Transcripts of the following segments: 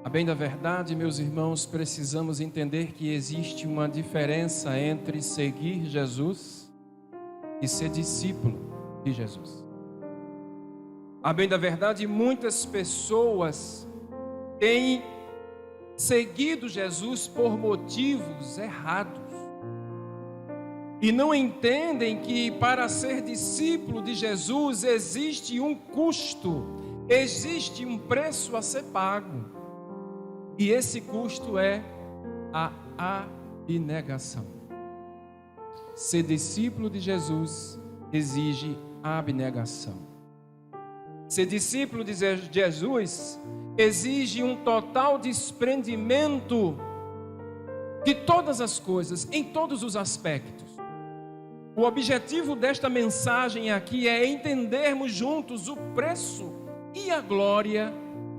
A bem da verdade, meus irmãos, precisamos entender que existe uma diferença entre seguir Jesus e ser discípulo de Jesus. A bem da verdade, muitas pessoas têm seguido Jesus por motivos errados e não entendem que para ser discípulo de Jesus existe um custo, existe um preço a ser pago. E esse custo é a abnegação. Ser discípulo de Jesus exige abnegação. Ser discípulo de Jesus exige um total desprendimento de todas as coisas, em todos os aspectos. O objetivo desta mensagem aqui é entendermos juntos o preço e a glória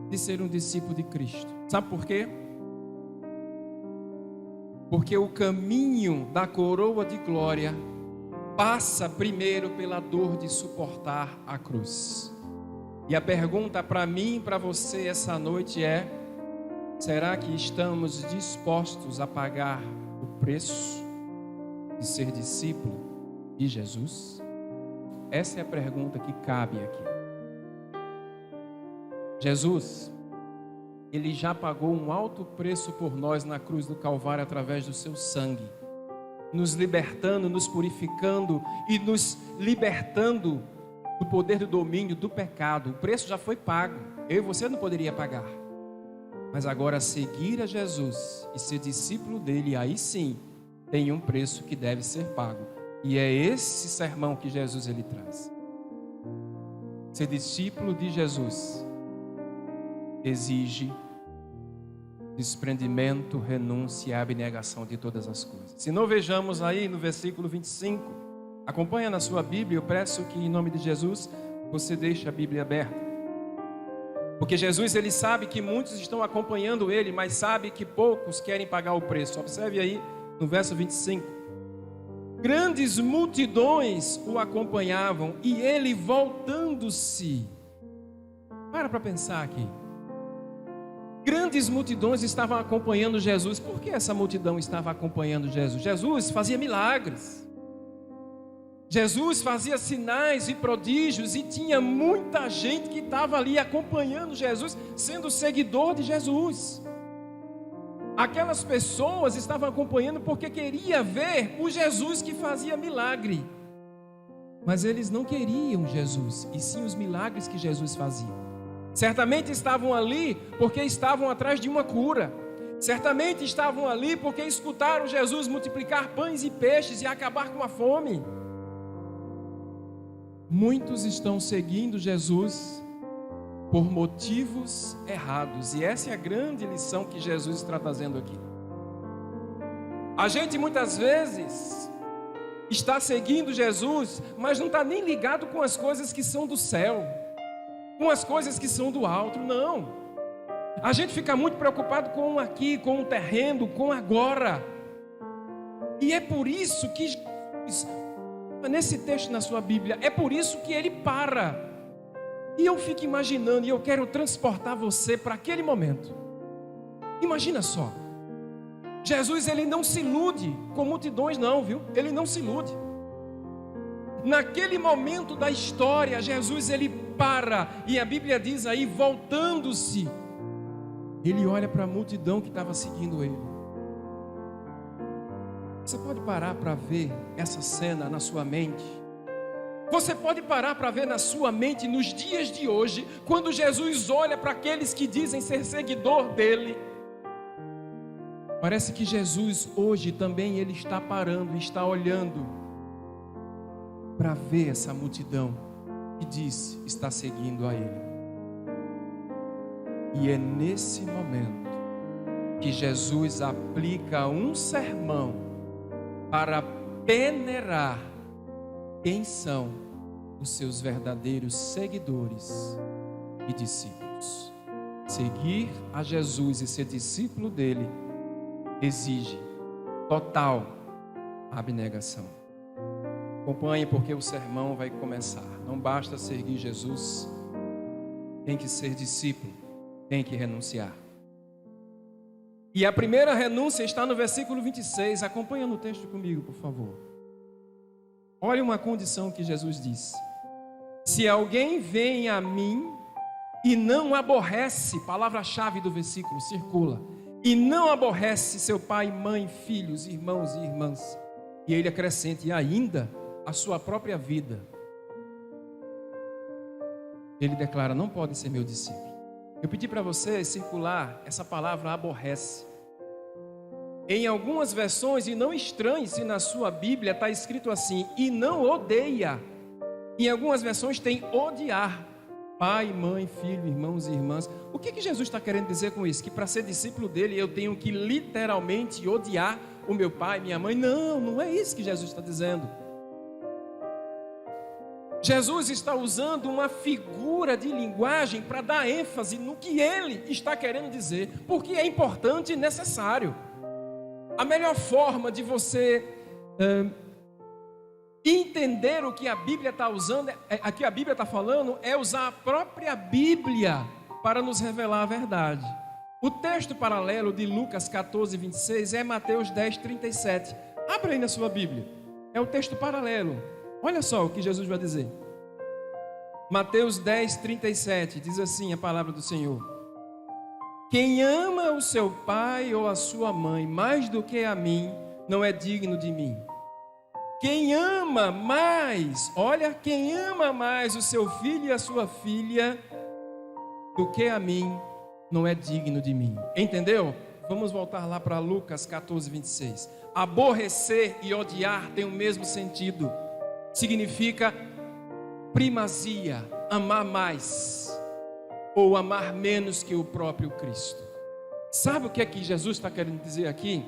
de ser um discípulo de Cristo. Sabe por quê? Porque o caminho da coroa de glória passa primeiro pela dor de suportar a cruz. E a pergunta para mim e para você essa noite é: será que estamos dispostos a pagar o preço de ser discípulo de Jesus? Essa é a pergunta que cabe aqui. Jesus, Ele já pagou um alto preço por nós na cruz do Calvário através do seu sangue, nos libertando, nos purificando e nos libertando do poder do domínio do pecado. O preço já foi pago, eu e você não poderia pagar. Mas agora seguir a Jesus e ser discípulo dele, aí sim tem um preço que deve ser pago. E é esse sermão que Jesus ele traz. Ser discípulo de Jesus exige desprendimento, renúncia e abnegação de todas as coisas. Se não, vejamos aí no versículo 25. Acompanha na sua Bíblia. Eu peço que em nome de Jesus você deixe a Bíblia aberta. Porque Jesus ele sabe que muitos estão acompanhando ele, mas sabe que poucos querem pagar o preço. Observe aí no verso 25. Grandes multidões o acompanhavam e ele voltando-se. Para pensar aqui. Grandes multidões estavam acompanhando Jesus. Por que essa multidão estava acompanhando Jesus? Jesus fazia milagres. Jesus fazia sinais e prodígios e tinha muita gente que estava ali acompanhando Jesus, sendo seguidor de Jesus. Aquelas pessoas estavam acompanhando porque queria ver o Jesus que fazia milagre. Mas eles não queriam Jesus, e sim os milagres que Jesus fazia. Certamente estavam ali porque estavam atrás de uma cura. Certamente estavam ali porque escutaram Jesus multiplicar pães e peixes e acabar com a fome. Muitos estão seguindo Jesus por motivos errados. E essa é a grande lição que Jesus está trazendo aqui. A gente muitas vezes está seguindo Jesus, mas não está nem ligado com as coisas que são do céu, com as coisas que são do alto, não. A gente fica muito preocupado com aqui, com o terreno, com agora. E é por isso que Jesus, nesse texto na sua Bíblia, é por isso que ele para. E eu fico imaginando, e eu quero transportar você para aquele momento. Imagina só. Jesus, ele não se ilude com multidões não, viu? Ele não se ilude. Naquele momento da história, Jesus, ele para. E a Bíblia diz aí, voltando-se, ele olha para a multidão que estava seguindo ele. Você pode parar para ver essa cena na sua mente? Você pode parar para ver na sua mente nos dias de hoje, quando Jesus olha para aqueles que dizem ser seguidor dele. Parece que Jesus hoje também ele está parando, está olhando para ver essa multidão que diz estar seguindo a ele. E é nesse momento que Jesus aplica um sermão para peneirar quem são os seus verdadeiros seguidores e discípulos. Seguir a Jesus e ser discípulo dele exige total abnegação. Acompanhe, porque o sermão vai começar. Não basta seguir Jesus, tem que ser discípulo, tem que renunciar. E a primeira renúncia está no versículo 26. Acompanha no texto comigo, por favor. Olha uma condição que Jesus disse: se alguém vem a mim e não aborrece, palavra-chave do versículo, circula, e não aborrece seu pai, mãe, filhos, irmãos e irmãs, e ele acrescente, e ainda a sua própria vida, ele declara: não pode ser meu discípulo. Eu pedi para você circular essa palavra aborrece. Em algumas versões, e não estranhe se na sua Bíblia está escrito assim, e não odeia. Em algumas versões tem odiar. Pai, mãe, filho, irmãos e irmãs. O que Jesus está querendo dizer com isso? Que para ser discípulo dele eu tenho que literalmente odiar o meu pai, minha mãe? Não, não é isso que Jesus está dizendo. Jesus está usando uma figura de linguagem para dar ênfase no que ele está querendo dizer, porque é importante e necessário. A melhor forma de você entender o que a Bíblia está usando, aqui a Bíblia está falando, é usar a própria Bíblia para nos revelar a verdade. O texto paralelo de Lucas 14, 26 é Mateus 10, 37. Abra aí na sua Bíblia. É o texto paralelo. Olha só o que Jesus vai dizer. Mateus 10, 37 diz assim a palavra do Senhor: quem ama o seu pai ou a sua mãe mais do que a mim, não é digno de mim. Quem ama mais, olha, quem ama mais o seu filho e a sua filha do que a mim, não é digno de mim. Entendeu? Vamos voltar lá para Lucas 14, 26. Aborrecer e odiar tem o mesmo sentido. Significa primazia, amar mais ou amar menos que o próprio Cristo. Sabe o que é que Jesus está querendo dizer aqui?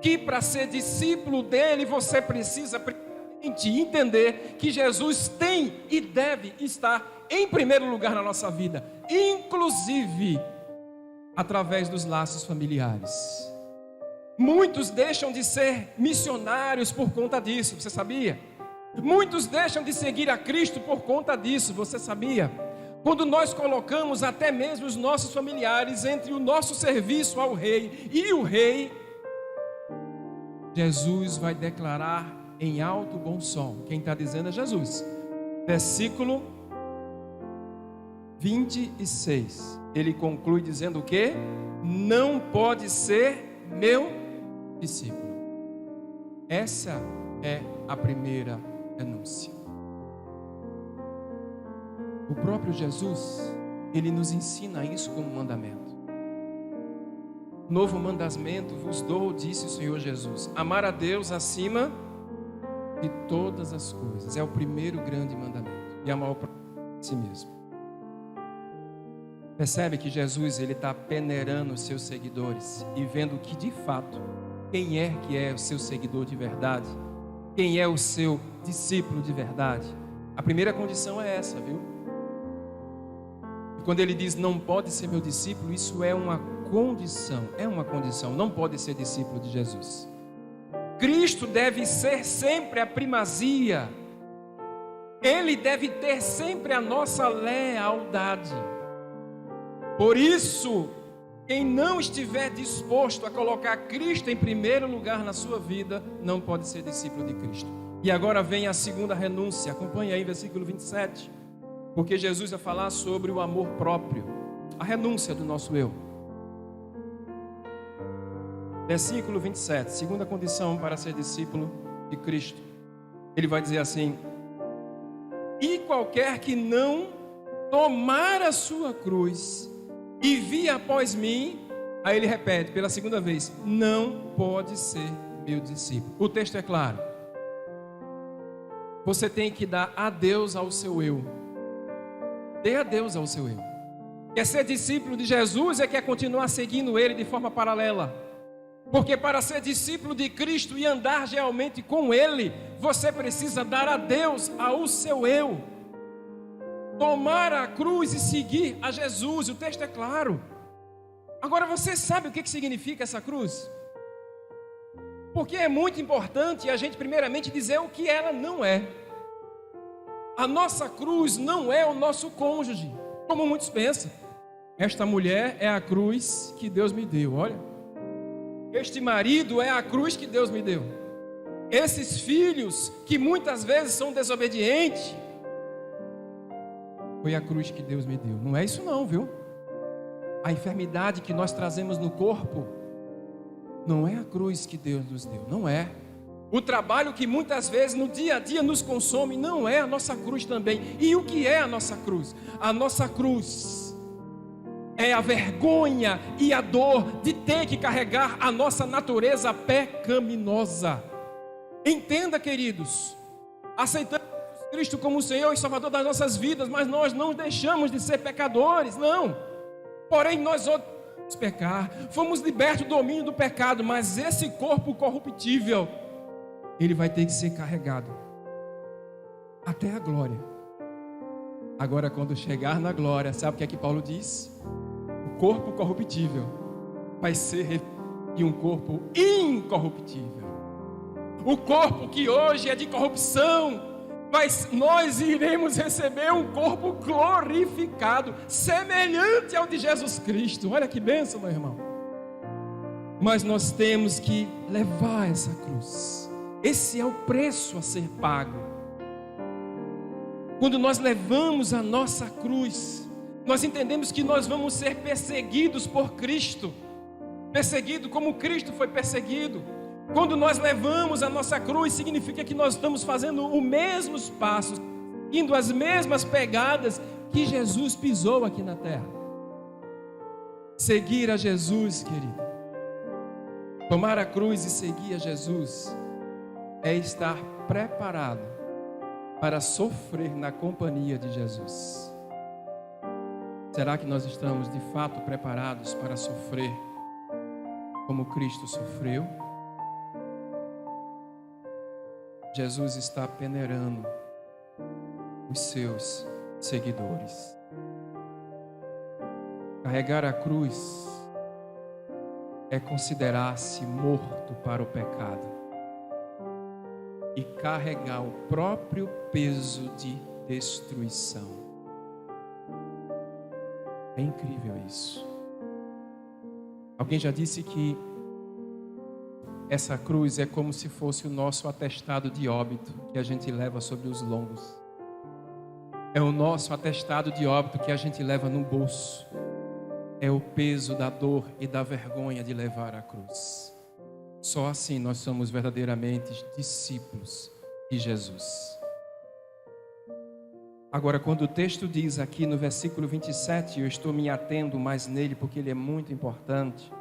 Que para ser discípulo dele, você precisa primeiramente entender que Jesus tem e deve estar em primeiro lugar na nossa vida, inclusive através dos laços familiares. Muitos deixam de ser missionários por conta disso, você sabia? Muitos deixam de seguir a Cristo por conta disso, você sabia? Quando nós colocamos até mesmo os nossos familiares entre o nosso serviço ao rei e o rei, Jesus vai declarar em alto bom som. Quem está dizendo é Jesus. Versículo 26. Ele conclui dizendo o quê? Não pode ser meu discípulo. Essa é a primeira renúncia. O próprio Jesus, ele nos ensina isso como mandamento. Novo mandamento vos dou, disse o Senhor Jesus: amar a Deus acima de todas as coisas. É o primeiro grande mandamento. E amar o próximo a si mesmo. Percebe que Jesus, ele está peneirando os seus seguidores e vendo que de fato, quem é que é o seu seguidor de verdade? Quem é o seu discípulo de verdade? A primeira condição é essa, viu? E quando ele diz não pode ser meu discípulo, isso é uma condição, não pode ser discípulo de Jesus. Cristo deve ser sempre a primazia, ele deve ter sempre a nossa lealdade. Por isso, quem não estiver disposto a colocar Cristo em primeiro lugar na sua vida, não pode ser discípulo de Cristo. E agora vem a segunda renúncia, acompanhe aí versículo 27, porque Jesus vai falar sobre o amor próprio, a renúncia do nosso eu. Versículo 27, segunda condição para ser discípulo de Cristo. Ele vai dizer assim: e qualquer que não tomar a sua cruz e vir após mim, aí ele repete pela segunda vez, não pode ser meu discípulo. O texto é claro. Você tem que dar adeus ao seu eu. Dê adeus ao seu eu. Quer ser discípulo de Jesus é quer continuar seguindo ele de forma paralela. Porque para ser discípulo de Cristo e andar realmente com ele, você precisa dar adeus ao seu eu. Tomar a cruz e seguir a Jesus. O texto é claro. Agora você sabe o que significa essa cruz? Porque é muito importante a gente primeiramente dizer o que ela não é. A nossa cruz não é o nosso cônjuge, como muitos pensam. Esta mulher é a cruz que Deus me deu, olha. Este marido é a cruz que Deus me deu. Esses filhos que muitas vezes são desobedientes, foi a cruz que Deus me deu. Não é isso não, viu? A enfermidade que nós trazemos no corpo não é a cruz que Deus nos deu, não é. O trabalho que muitas vezes no dia a dia nos consome não é a nossa cruz também. E o que é a nossa cruz? A nossa cruz é a vergonha e a dor de ter que carregar a nossa natureza pecaminosa. Entenda, queridos, aceitamos Cristo como o Senhor e Salvador das nossas vidas, mas nós não deixamos de ser pecadores, não. Porém, nós odiamos pecar, fomos libertos do domínio do pecado, mas esse corpo corruptível, ele vai ter que ser carregado até a glória. Agora, quando chegar na glória, sabe o que é que Paulo diz? O corpo corruptível vai ser de um corpo incorruptível. O corpo que hoje é de corrupção, mas nós iremos receber um corpo glorificado, semelhante ao de Jesus Cristo. Olha que bênção, meu irmão. Mas nós temos que levar essa cruz. Esse é o preço a ser pago. Quando nós levamos a nossa cruz, nós entendemos que nós vamos ser perseguidos por Cristo. Perseguido como Cristo foi perseguido. Quando nós levamos a nossa cruz, significa que nós estamos fazendo os mesmos passos, indo as mesmas pegadas que Jesus pisou aqui na terra. Seguir a Jesus, querido, tomar a cruz e seguir a Jesus, é estar preparado para sofrer na companhia de Jesus. Será que nós estamos de fato preparados para sofrer como Cristo sofreu? Jesus está peneirando os seus seguidores. Carregar a cruz é considerar-se morto para o pecado e carregar o próprio peso de destruição. É incrível isso. Alguém já disse que essa cruz é como se fosse o nosso atestado de óbito que a gente leva sobre os lombos. É o nosso atestado de óbito que a gente leva no bolso. É o peso da dor e da vergonha de levar a cruz. Só assim nós somos verdadeiramente discípulos de Jesus. Agora, quando o texto diz aqui no versículo 27, eu estou me atendo mais nele porque ele é muito importante.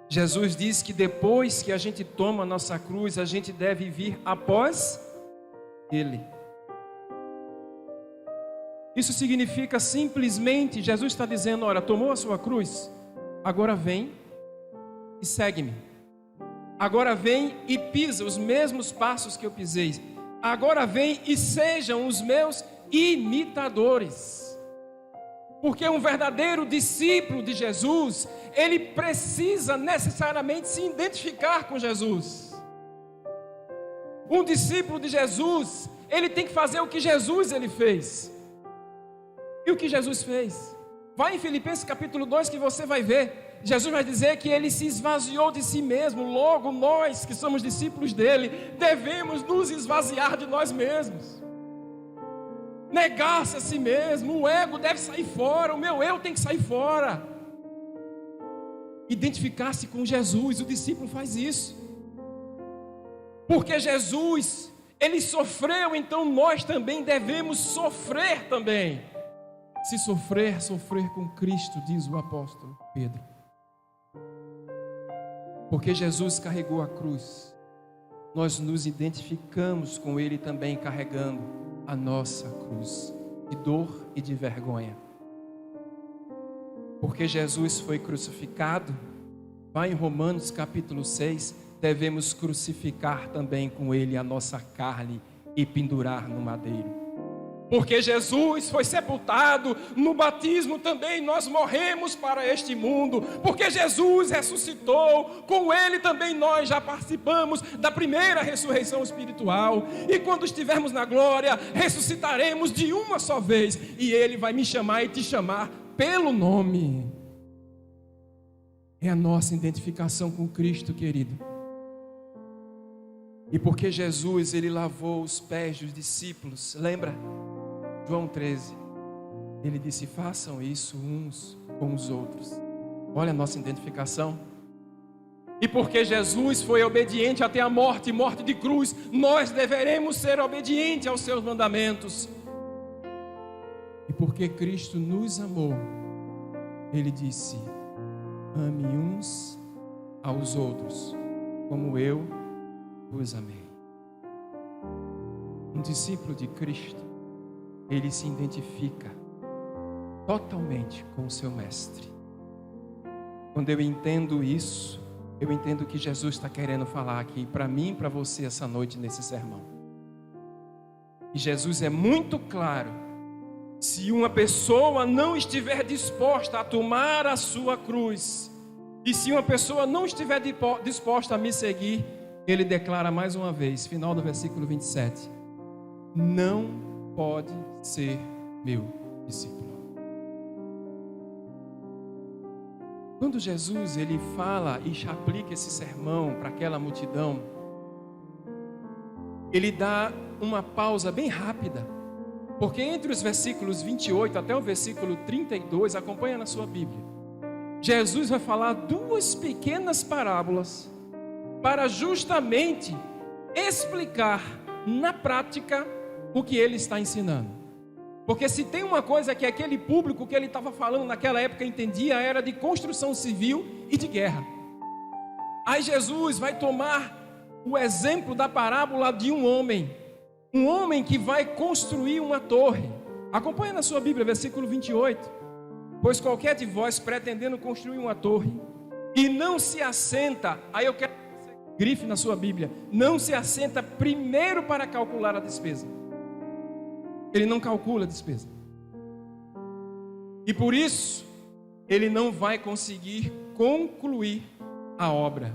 Jesus diz que depois que a gente toma a nossa cruz, a gente deve vir após Ele. Isso significa simplesmente, Jesus está dizendo, olha, tomou a sua cruz, agora vem e segue-me. Agora vem e pisa os mesmos passos que eu pisei. Agora vem e sejam os meus imitadores. Porque um verdadeiro discípulo de Jesus, ele precisa necessariamente se identificar com Jesus. Um discípulo de Jesus, ele tem que fazer o que Jesus ele fez. E o que Jesus fez? Vai em Filipenses capítulo 2 que você vai ver. Jesus vai dizer que ele se esvaziou de si mesmo. Logo nós que somos discípulos dele, devemos nos esvaziar de nós mesmos. Negar-se a si mesmo, o ego deve sair fora, o meu eu tem que sair fora. Identificar-se com Jesus, o discípulo faz isso. Porque Jesus, ele sofreu, então nós também devemos sofrer também. Se sofrer, sofrer com Cristo, diz o apóstolo Pedro. Porque Jesus carregou a cruz, nós nos identificamos com ele também carregando a nossa cruz de dor e de vergonha. Porque Jesus foi crucificado, vai em Romanos capítulo 6, devemos crucificar também com ele a nossa carne e pendurar no madeiro. Porque Jesus foi sepultado, no batismo também nós morremos para este mundo. Porque Jesus ressuscitou, com ele também nós já participamos da primeira ressurreição espiritual. E quando estivermos na glória, ressuscitaremos de uma só vez. E ele vai me chamar e te chamar pelo nome. É a nossa identificação com Cristo, querido. E porque Jesus, ele lavou os pés dos discípulos, lembra? João 13, ele disse: façam isso uns com os outros. Olha a nossa identificação. E porque Jesus foi obediente até a morte, morte de cruz, nós deveremos ser obedientes aos seus mandamentos. E porque Cristo nos amou, ele disse: ame uns aos outros, como eu os amei. Um discípulo de Cristo, ele se identifica totalmente com o seu mestre. Quando eu entendo isso, eu entendo que Jesus está querendo falar aqui para mim e para você essa noite nesse sermão. E Jesus é muito claro: se uma pessoa não estiver disposta a tomar a sua cruz, e se uma pessoa não estiver disposta a me seguir, ele declara mais uma vez, final do versículo 27, não pode ser meu discípulo. Quando Jesus ele fala e aplica esse sermão para aquela multidão, ele dá uma pausa bem rápida, porque entre os versículos 28 até o versículo 32, acompanha na sua Bíblia, Jesus vai falar duas pequenas parábolas para justamente explicar na prática o que ele está ensinando. Porque se tem uma coisa que aquele público que ele estava falando naquela época entendia, era de construção civil e de guerra. Aí Jesus vai tomar o exemplo da parábola de um homem que vai construir uma torre. Acompanha na sua Bíblia, versículo 28. Pois qualquer de vós pretendendo construir uma torre e não se assenta, aí eu quero que você grife na sua Bíblia, não se assenta primeiro para calcular a despesa. Ele não calcula a despesa. E por isso, ele não vai conseguir concluir a obra.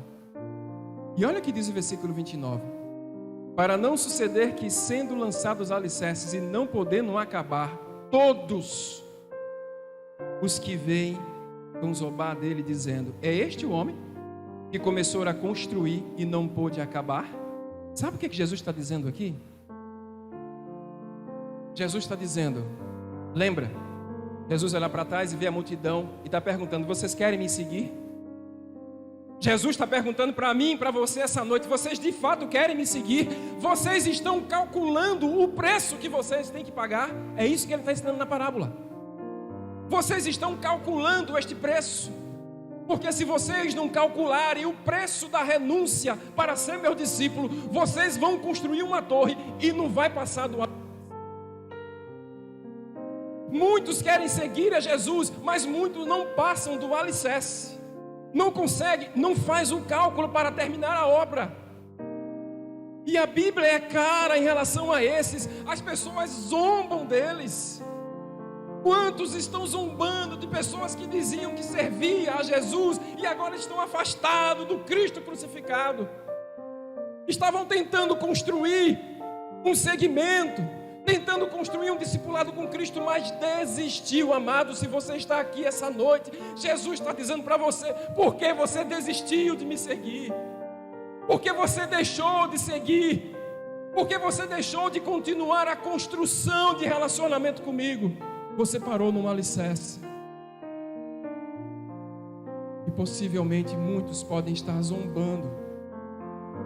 E olha o que diz o versículo 29. Para não suceder que, sendo lançados alicerces e não podendo acabar, todos os que veem vão zombar dele, dizendo: é este o homem que começou a construir e não pôde acabar? Sabe o que Jesus está dizendo aqui? Jesus está dizendo, lembra? Jesus olha para trás e vê a multidão e está perguntando: vocês querem me seguir? Jesus está perguntando para mim e para você essa noite: vocês de fato querem me seguir? Vocês estão calculando o preço que vocês têm que pagar? É isso que ele está ensinando na parábola. Vocês estão calculando este preço? Porque se vocês não calcularem o preço da renúncia para ser meu discípulo, vocês vão construir uma torre e não vai passar do ar. Muitos querem seguir a Jesus, mas muitos não passam do alicerce. Não consegue, não faz o cálculo para terminar a obra. E a Bíblia é clara em relação a esses. As pessoas zombam deles. Quantos estão zombando de pessoas que diziam que serviam a Jesus e agora estão afastados do Cristo crucificado? Estavam tentando construir um segmento, tentando construir um discipulado com Cristo, mas desistiu. Amado, se você está aqui essa noite, Jesus está dizendo para você: por que você desistiu de me seguir? Por que você deixou de seguir? Por que você deixou de continuar a construção de relacionamento comigo? Você parou num alicerce. E possivelmente muitos podem estar zombando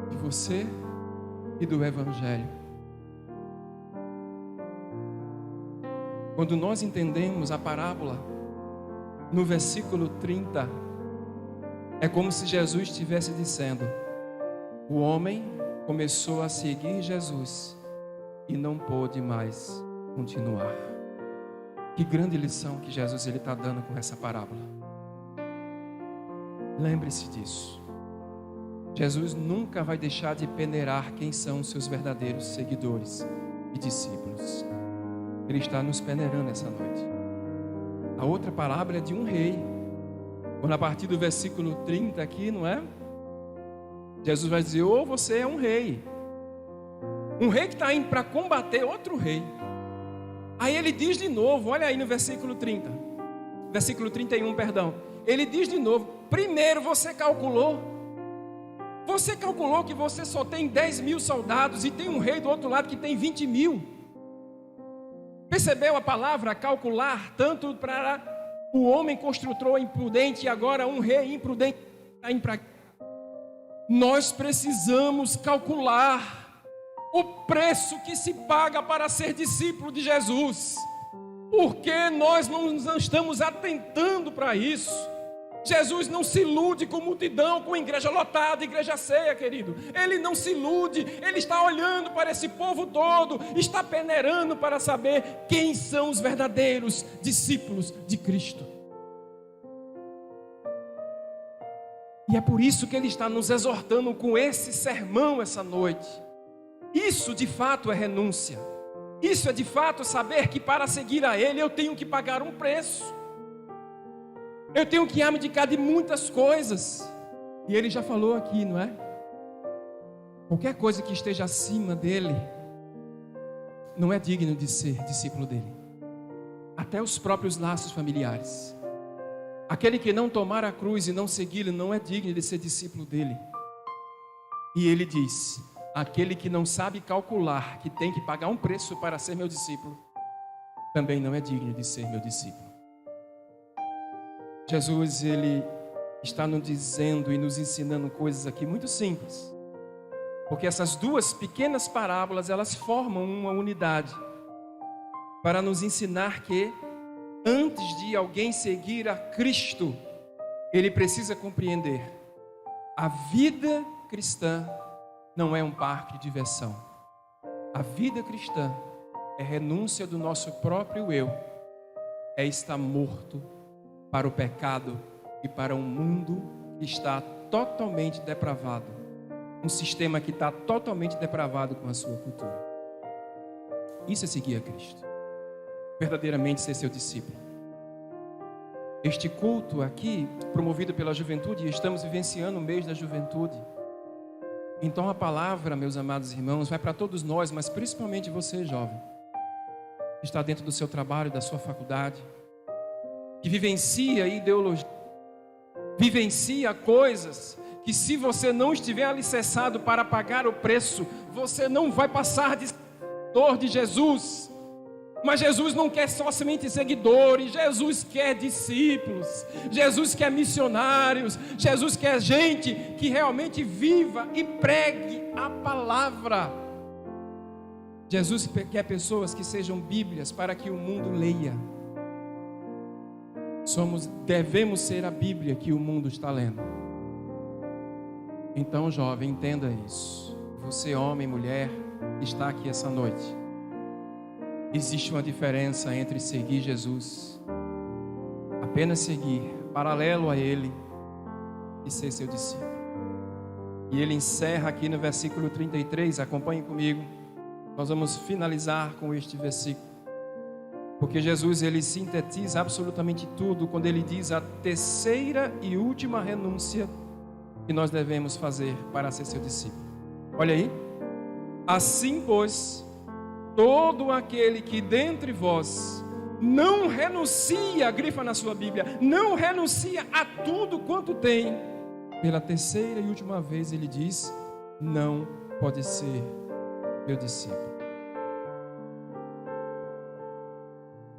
de você e do Evangelho. Quando nós entendemos a parábola, no versículo 30, é como se Jesus estivesse dizendo: o homem começou a seguir Jesus e não pôde mais continuar. Que grande lição que Jesus está dando com essa parábola. Lembre-se disso. Jesus nunca vai deixar de peneirar quem são os seus verdadeiros seguidores e discípulos. Ele está nos peneirando essa noite. A outra parábola é de um rei. Quando a partir do versículo 30 aqui, não é? Jesus vai dizer: ou você é um rei que está indo para combater outro rei. Aí ele diz de novo, olha aí no versículo 30: versículo 31, perdão. Ele diz de novo: primeiro você calculou que você só tem 10 mil soldados e tem um rei do outro lado que tem 20 mil. Percebeu a palavra calcular? Tanto para o homem construtor imprudente e agora um rei imprudente. Nós precisamos calcular o preço que se paga para ser discípulo de Jesus. Porque nós não estamos atentando para isso. Jesus não se ilude com multidão, com igreja lotada, igreja cheia, querido. Ele não se ilude, ele está olhando para esse povo todo, está peneirando para saber quem são os verdadeiros discípulos de Cristo. E é por isso que ele está nos exortando com esse sermão essa noite. Isso de fato é renúncia. Isso é de fato saber que para seguir a ele eu tenho que pagar um preço. Eu tenho que abdicar de muitas coisas. E ele já falou aqui, não é? Qualquer coisa que esteja acima dele não é digno de ser discípulo dele. Até os próprios laços familiares. Aquele que não tomar a cruz e não segui-lo não é digno de ser discípulo dele. E ele diz: aquele que não sabe calcular que tem que pagar um preço para ser meu discípulo, também não é digno de ser meu discípulo. Jesus, ele está nos dizendo e nos ensinando coisas aqui muito simples. Porque essas duas pequenas parábolas, elas formam uma unidade para nos ensinar que antes de alguém seguir a Cristo, ele precisa compreender: a vida cristã não é um parque de diversão. A vida cristã é renúncia do nosso próprio eu, é estar morto para o pecado e para um mundo que está totalmente depravado, um sistema que está totalmente depravado com a sua cultura. Isso é seguir a Cristo, verdadeiramente ser seu discípulo. Este culto aqui, promovido pela juventude, e estamos vivenciando o mês da juventude. Então a palavra, meus amados irmãos, vai para todos nós, mas principalmente você, jovem, que está dentro do seu trabalho, da sua faculdade, que vivencia ideologia, vivencia coisas que, se você não estiver alicerçado para pagar o preço, você não vai passar de seguidor de Jesus. Mas Jesus não quer somente seguidores, Jesus quer discípulos, Jesus quer missionários, Jesus quer gente que realmente viva e pregue a palavra. Jesus quer pessoas que sejam Bíblias para que o mundo leia. Devemos ser a Bíblia que o mundo está lendo. Então, jovem, entenda isso. Você, homem, mulher, que está aqui essa noite. Existe uma diferença entre seguir Jesus, apenas seguir, paralelo a Ele, e ser seu discípulo. E ele encerra aqui no versículo 33, acompanhe comigo. Nós vamos finalizar com este versículo. Porque Jesus, ele sintetiza absolutamente tudo quando ele diz a terceira e última renúncia que nós devemos fazer para ser seu discípulo. Olha aí. Assim, pois, todo aquele que dentre vós não renuncia, grifa na sua Bíblia, não renuncia a tudo quanto tem, pela terceira e última vez ele diz: não pode ser meu discípulo.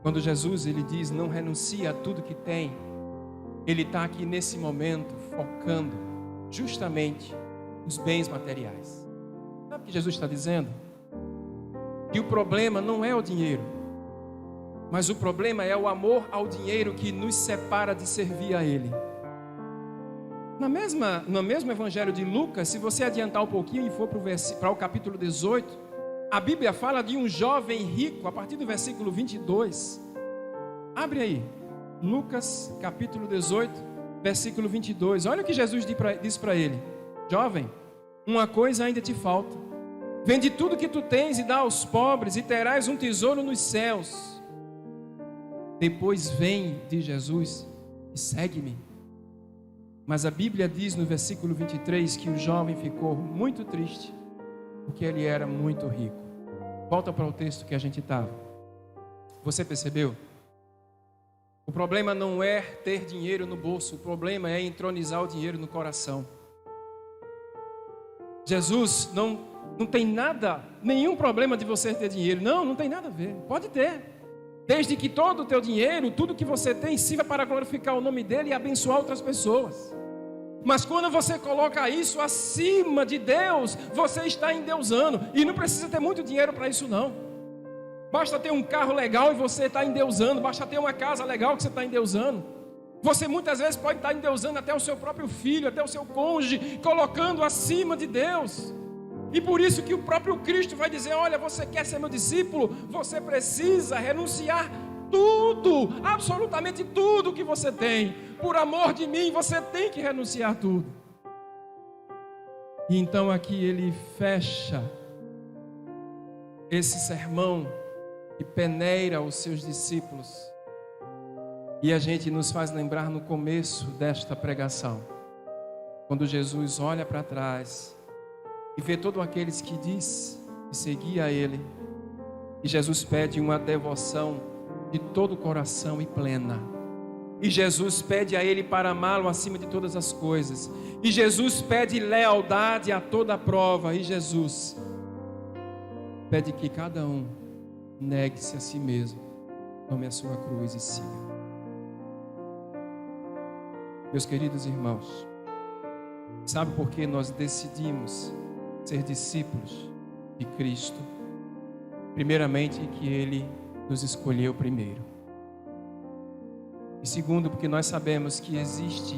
Quando Jesus ele diz não renuncia a tudo que tem, ele está aqui nesse momento focando justamente nos bens materiais. Sabe o que Jesus está dizendo? Que o problema não é o dinheiro, mas o problema é o amor ao dinheiro que nos separa de servir a Ele. No mesmo evangelho de Lucas, se você adiantar um pouquinho e for para o capítulo 18, a Bíblia fala de um jovem rico, a partir do versículo 22. Abre aí, Lucas capítulo 18, versículo 22. Olha o que Jesus diz para ele: jovem, uma coisa ainda te falta. Vende tudo que tu tens e dá aos pobres, e terás um tesouro nos céus. Depois vem, diz Jesus, e segue-me. Mas a Bíblia diz no versículo 23 que o jovem ficou muito triste, porque ele era muito rico. Volta para o texto que a gente estava. Você percebeu? O problema não é ter dinheiro no bolso, o problema é entronizar o dinheiro no coração. Jesus não tem nenhum problema de você ter dinheiro. Não tem nada a ver. Pode ter. Desde que todo o teu dinheiro, tudo que você tem, sirva para glorificar o nome dele e abençoar outras pessoas. Mas quando você coloca isso acima de Deus, você está endeusando. E não precisa ter muito dinheiro para isso não. Basta ter um carro legal e você está endeusando. Basta ter uma casa legal que você está endeusando. Você muitas vezes pode estar endeusando até o seu próprio filho, até o seu cônjuge, colocando acima de Deus. E por isso que o próprio Cristo vai dizer: olha, você quer ser meu discípulo? Você precisa renunciar tudo, absolutamente tudo que você tem. Por amor de mim, você tem que renunciar tudo. E então aqui ele fecha esse sermão e peneira os seus discípulos. E a gente nos faz lembrar no começo desta pregação, quando Jesus olha para trás e vê todos aqueles que diz que seguia a Ele, e Jesus pede uma devoção de todo o coração e plena, e Jesus pede a Ele para amá-lo acima de todas as coisas, e Jesus pede lealdade a toda prova, e Jesus pede que cada um negue-se a si mesmo, tome a sua cruz e siga. Meus queridos irmãos, sabe por que nós decidimos ser discípulos de Cristo? Primeiramente, que Ele nos escolheu primeiro. E segundo, porque nós sabemos que existe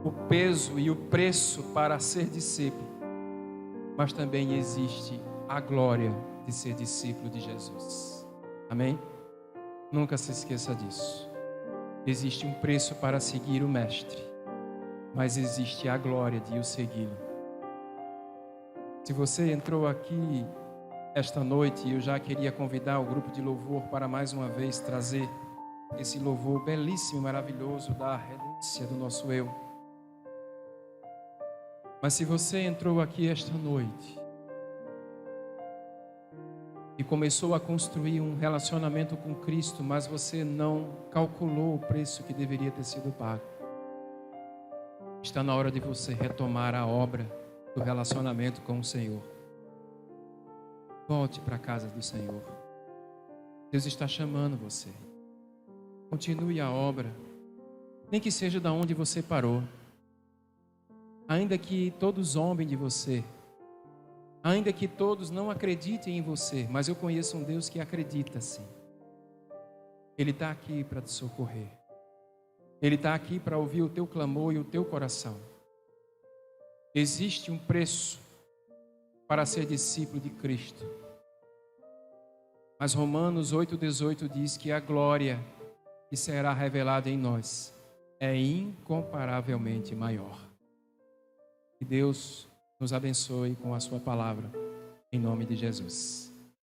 o peso e o preço para ser discípulo, mas também existe a glória de ser discípulo de Jesus. Amém? Nunca se esqueça disso. Existe um preço para seguir o Mestre, mas existe a glória de o segui-lo. Se você entrou aqui esta noite, eu já queria convidar o grupo de louvor para mais uma vez trazer esse louvor belíssimo, maravilhoso da renúncia do nosso eu. Mas se você entrou aqui esta noite e começou a construir um relacionamento com Cristo, mas você não calculou o preço que deveria ter sido pago, está na hora de você retomar a obra do relacionamento com o Senhor. Volte para a casa do Senhor. Deus está chamando você. Continue a obra, nem que seja da onde você parou. Ainda que todos zombem de você, ainda que todos não acreditem em você, mas eu conheço um Deus que acredita sim. Ele está aqui para te socorrer. Ele está aqui para ouvir o teu clamor e o teu coração. Existe um preço para ser discípulo de Cristo. Mas Romanos 8,18 diz que a glória que será revelada em nós é incomparavelmente maior. Que Deus nos abençoe com a sua palavra, em nome de Jesus.